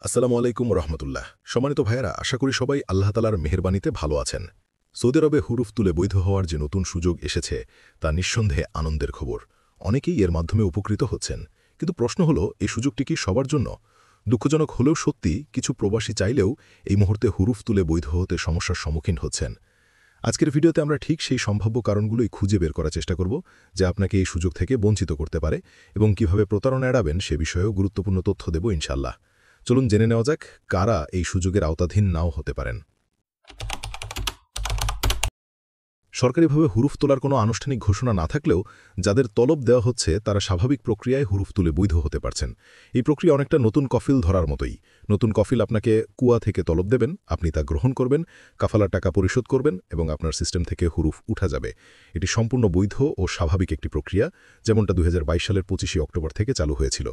আসসালামু আলাইকুম রহমতুল্লাহ। সম্মানিত ভাইয়েরা, আশা করি সবাই আল্লাহ তালার মেহেরবানিতে ভালো আছেন। সৌদি আরবে হুরুফ তুলে বৈধ হওয়ার যে নতুন সুযোগ এসেছে তা নিঃসন্দেহে আনন্দের খবর। অনেকেই এর মাধ্যমে উপকৃত হচ্ছেন, কিন্তু প্রশ্ন হলো এই সুযোগটি কি সবার জন্য? দুঃখজনক হলেও সত্যি, কিছু প্রবাসী চাইলেও এই মুহূর্তে হুরুফ তুলে বৈধ হতে সমস্যার সম্মুখীন হচ্ছেন। আজকের ভিডিওতে আমরা ঠিক সেই সম্ভাব্য কারণগুলোই খুঁজে বের করার চেষ্টা করব, যা আপনাকে এই সুযোগ থেকে বঞ্চিত করতে পারে, এবং কিভাবে প্রতারণা এড়াবেন সে বিষয়েও গুরুত্বপূর্ণ তথ্য দেব ইনশাল্লাহ। চলুন জেনে নেওয়া যাক কারা এই সুযোগের আওতাধীন নাও হতে পারেন। সরকারিভাবে হুরুফ তোলার কোনো আনুষ্ঠানিক ঘোষণা না থাকলেও যাদের তলব দেওয়া হচ্ছে তারা স্বাভাবিক প্রক্রিয়ায় হুরুফ তুলে বৈধ হতে পারছেন। এই প্রক্রিয়া অনেকটা নতুন কফিল ধরার মতোই। নতুন কফিল আপনাকে কুয়া থেকে তলব দেবেন, আপনি তা গ্রহণ করবেন, কাফালার টাকা পরিশোধ করবেন এবং আপনার সিস্টেম থেকে হুরুফ উঠা যাবে। এটি সম্পূর্ণ বৈধ ও স্বাভাবিক একটি প্রক্রিয়া, যেমনটা 2022 সালের 25 অক্টোবর থেকে চালু হয়েছিল।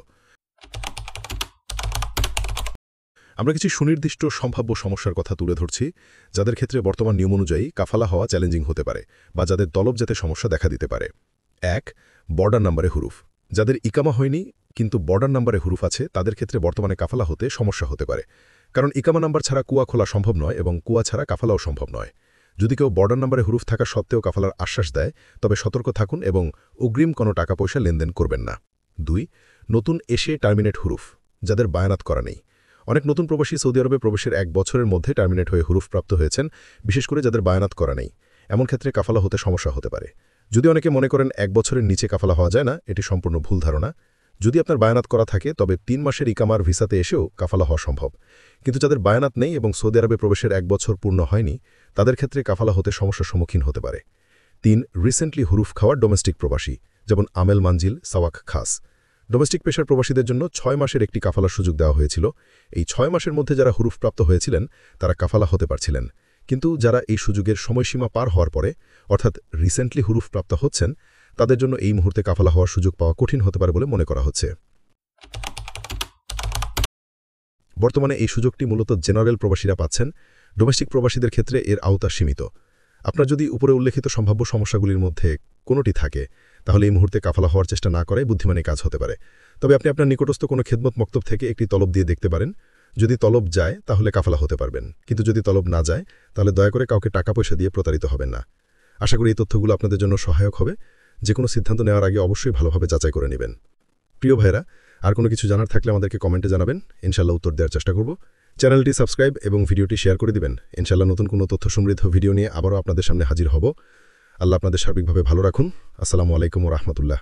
আমরা কিছু সুনির্দিষ্ট সম্ভাব্য সমস্যার কথা তুলে ধরছি, যাদের ক্ষেত্রে বর্তমান নিয়ম অনুযায়ী কাফালা হওয়া চ্যালেঞ্জিং হতে পারে বা যাদের তলব যাতে সমস্যা দেখা দিতে পারে। 1. বর্ডার নাম্বারে হুরুফ। যাদের ইকামা হয়নি কিন্তু বর্ডার নাম্বারে হুরুফ আছে, তাদের ক্ষেত্রে বর্তমানে কাফালা হতে সমস্যা হতে পারে, কারণ ইকামা নাম্বার ছাড়া কুয়া খোলা সম্ভব নয় এবং কুয়া ছাড়া কাফালাও সম্ভব নয়। যদি কেউ বর্ডার নাম্বারে হুরুফ থাকা সত্ত্বেও কাফালার আশ্বাস দেয়, তবে সতর্ক থাকুন এবং অগ্রিম কোনো টাকা পয়সা লেনদেন করবেন না। 2. নতুন এসে টার্মিনেট হুরুফ। যাদের বায়ানাত করা নেই। অনেক নতুন প্রবাসী সৌদি আরবে প্রবেশের 1 বছরের মধ্যে টার্মিনেট হয়ে হুরুফ প্রাপ্ত হয়েছেন, বিশেষ করে যাদের বায়ানাত করা নেই। এমন ক্ষেত্রে কাফালা হতে সমস্যা হতে পারে। যদি অনেকে মনে করেন 1 বছরের নিচে কাফালা হওয়া যায় না, এটি সম্পূর্ণ ভুল ধারণা। যদি আপনার বায়ানাত করা থাকে তবে 3 মাসের ইকামার ভিসাতে এসেও কাফালা হওয়া সম্ভব, কিন্তু যাদের বায়ানাত নেই এবং সৌদি আরবে প্রবেশের 1 বছর পূর্ণ হয়নি, তাদের ক্ষেত্রে কাফালা হতে সমস্যার সম্মুখীন হতে পারে। 3. রিসেন্টলি হুরুফ খাওয়া ডোমেস্টিক প্রবাসী, যেমন আমেল মানজিল, সাওয়াক খাস। ডোমেস্টিক পেশার প্রবাসীদের জন্য 6 মাসের একটি কাফালার সুযোগ দেওয়া হয়েছিল। এই 6 মাসের মধ্যে যারা হুরুফ প্রাপ্ত হয়েছিলেন তারা কাফালা হতে পারছিলেন, কিন্তু যারা এই সুযোগের সময়সীমা পার হওয়ার পরে, অর্থাৎ রিসেন্টলি হুরুফ প্রাপ্ত হচ্ছেন, তাদের জন্য এই মুহূর্তে কাফালা হওয়ার সুযোগ পাওয়া কঠিন হতে পারে বলে মনে করা হচ্ছে। বর্তমানে এই সুযোগটি মূলত জেনারেল প্রবাসীরা পাচ্ছেন। ডোমেস্টিক প্রবাসীদের ক্ষেত্রে এর আওতা সীমিত। আপনার যদি উপরে উল্লেখিত সম্ভাব্য সমস্যাগুলির মধ্যে কোনোটি থাকে, তাহলে এই মুহূর্তে কাফালা হওয়ার চেষ্টা না করাই বুদ্ধিমানী কাজ হতে পারে। তবে আপনি আপনার নিকটস্থ কোনো খেদমত মক্তব থেকে একটি তলব দিয়ে দেখতে পারেন। যদি তলব যায় তাহলে কাফালা হতে পারবেন, কিন্তু যদি তলব না যায় তাহলে দয়া করে কাউকে টাকা পয়সা দিয়ে প্রতারিত হবেন না। আশা করি এই তথ্যগুলো আপনাদের জন্য সহায়ক হবে। যে কোনো সিদ্ধান্ত নেওয়ার আগে অবশ্যই ভালোভাবে যাচাই করে নেবেন। প্রিয় ভাইরা, আর কোনো কিছু জানার থাকলে আমাদেরকে কমেন্টে জানাবেন, ইনশাল্লাহ উত্তর দেওয়ার চেষ্টা করব। চ্যানেলটি সাবস্ক্রাইব এবং ভিডিওটি শেয়ার করে দিবেন। ইনশাল্লাহ নতুন কোনো তথ্য সমৃদ্ধ ভিডিও নিয়ে আবারও আপনাদের সামনে হাজির হব। আল্লাহ আপনাদের সার্বিকভাবে ভালো রাখুন। আসসালামু আলাইকুম ওয়া রাহমাতুল্লাহ।